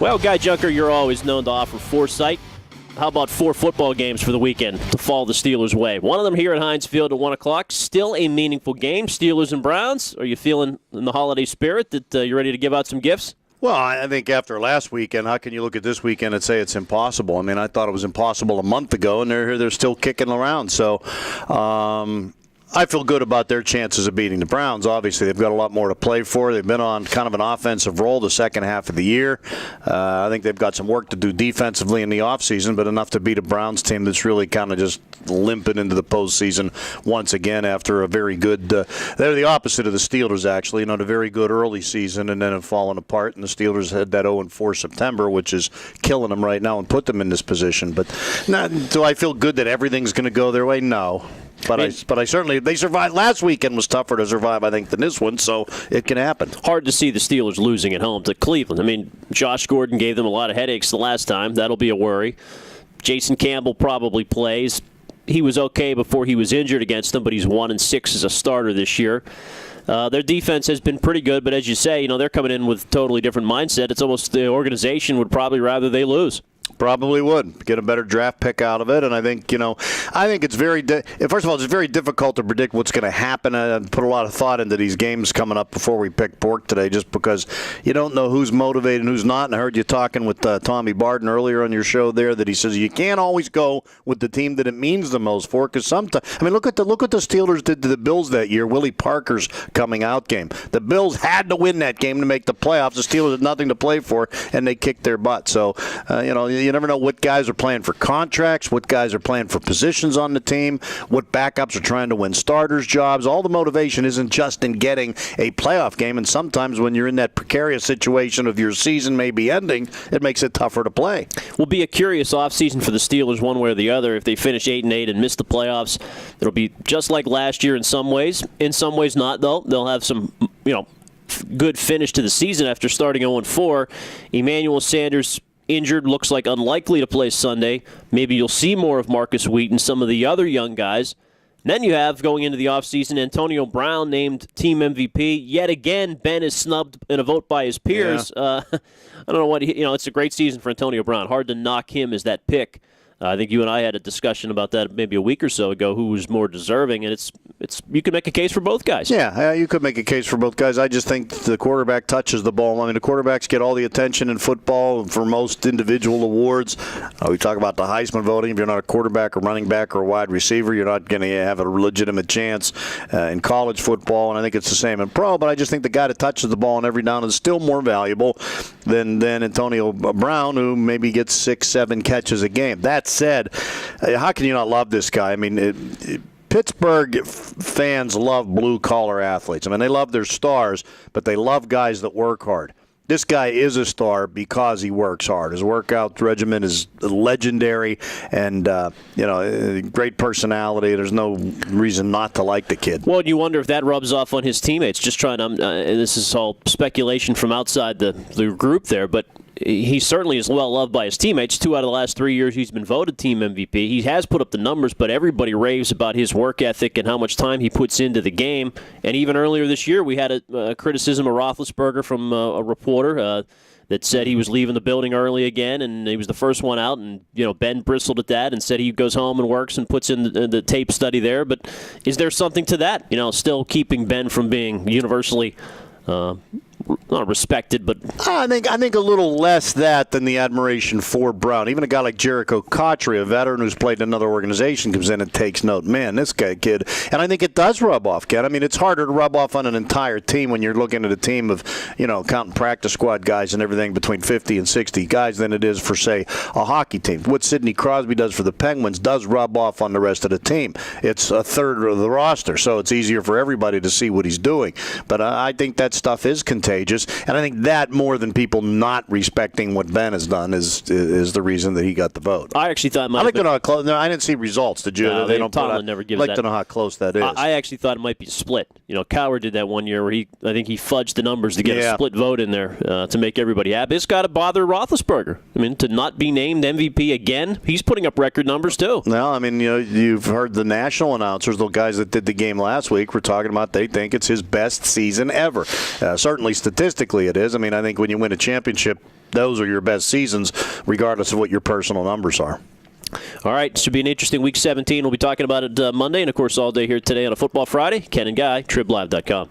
Well, Guy Junker, you're always known to offer foresight. How about 4 football games for the weekend to fall the Steelers' way? One of them here at Heinz Field at 1 o'clock. Still a meaningful game, Steelers and Browns. Are you feeling in the holiday spirit that you're ready to give out some gifts? Well, I think after last weekend, how can you look at this weekend and say it's impossible? I mean, I thought it was impossible a month ago, and they're still kicking around. So I feel good about their chances of beating the Browns. Obviously, they've got a lot more to play for. They've been on kind of an offensive roll the second half of the year. I think they've got some work to do defensively in the offseason, but enough to beat a Browns team that's really kind of just limping into the postseason once again after a very good they're the opposite of the Steelers, actually. A very good early season and then have fallen apart, and the Steelers had that 0-4 September, which is killing them right now and put them in this position. But do I feel good that everything's going to go their way? No. But I certainly, they survived. Last weekend was tougher to survive, I think, than this one, so it can happen. Hard to see the Steelers losing at home to Cleveland. I mean, Josh Gordon gave them a lot of headaches the last time. That'll be a worry. Jason Campbell probably plays. He was okay before he was injured against them, but he's 1-6 as a starter this year. Their defense has been pretty good, but as you say, they're coming in with a totally different mindset. It's almost the organization would probably rather they lose. Probably would get a better draft pick out of it, and I think it's very. First of all, it's very difficult to predict what's going to happen. I put a lot of thought into these games coming up before we pick Bork today, just because you don't know who's motivated and who's not. And I heard you talking with Tommy Barden earlier on your show there that he says you can't always go with the team that it means the most for, because sometimes look what the Steelers did to the Bills that year. Willie Parker's coming out game. The Bills had to win that game to make the playoffs. The Steelers had nothing to play for, and they kicked their butt. So you never know what guys are playing for contracts, what guys are playing for positions on the team, what backups are trying to win starters' jobs. All the motivation isn't just in getting a playoff game, and sometimes when you're in that precarious situation of your season maybe ending, it makes it tougher to play. Will be a curious offseason for the Steelers one way or the other. If they finish 8-8 and miss the playoffs, it'll be just like last year in some ways. In some ways not, though. They'll have some, good finish to the season after starting 0-4. Emmanuel Sanders injured, looks like unlikely to play Sunday. Maybe you'll see more of Marcus Wheat and some of the other young guys. And then you have, going into the offseason, Antonio Brown named team MVP. Yet again, Ben is snubbed in a vote by his peers. Yeah. I don't know what it's a great season for Antonio Brown. Hard to knock him as that pick. I think you and I had a discussion about that maybe a week or so ago, who was more deserving, and it's you can make a case for both guys. Yeah, you could make a case for both guys. I just think the quarterback touches the ball. The quarterbacks get all the attention in football for most individual awards. We talk about the Heisman voting. If you're not a quarterback or running back or a wide receiver, you're not going to have a legitimate chance in college football, and I think it's the same in pro, but I just think the guy that touches the ball on every down is still more valuable than Antonio Brown, who maybe gets 6-7 catches a game. That said, how can you not love this guy? Pittsburgh fans love blue-collar athletes. They love their stars, but they love guys that work hard. This guy is a star because he works hard. His workout regimen is legendary, and great personality. There's no reason not to like the kid. Well, you wonder if that rubs off on his teammates. Just trying to, and this is all speculation from outside the group there, but he certainly is well loved by his teammates. 2 out of the last 3 years he's been voted team MVP. He has put up the numbers, but everybody raves about his work ethic and how much time he puts into the game. And even earlier this year, we had a criticism of Roethlisberger from a reporter that said he was leaving the building early again, and he was the first one out. And Ben bristled at that and said he goes home and works and puts in the tape study there. But is there something to that? Still keeping Ben from being universally not respected, but I think a little less that than the admiration for Brown. Even a guy like Jericho Cotchery, a veteran who's played in another organization, comes in and takes note. Man, this kid. And I think it does rub off, Ken. It's harder to rub off on an entire team when you're looking at a team of, counting practice squad guys and everything between 50 and 60 guys than it is for, say, a hockey team. What Sidney Crosby does for the Penguins does rub off on the rest of the team. It's a third of the roster, so it's easier for everybody to see what he's doing. But I think that stuff is contagious. And I think that, more than people not respecting what Ben has done, is the reason that he got the vote. I actually thought it might I'd like to know how close. No, I didn't see results. Did you? No, they don't Tomlin never gives I'd like that. to know how close that is. I actually thought it might be split. Cowher did that one year where I think he fudged the numbers to get a split vote in there to make everybody happy. It's got to bother Roethlisberger. To not be named MVP again, he's putting up record numbers too. Well, you've heard the national announcers, the guys that did the game last week, were talking about they think it's his best season ever. Certainly statistically it is. I think when you win a championship, those are your best seasons, regardless of what your personal numbers are. All right, should be an interesting Week 17. We'll be talking about it Monday, and, of course, all day here today on a Football Friday. Ken and Guy, TribLIVE.com.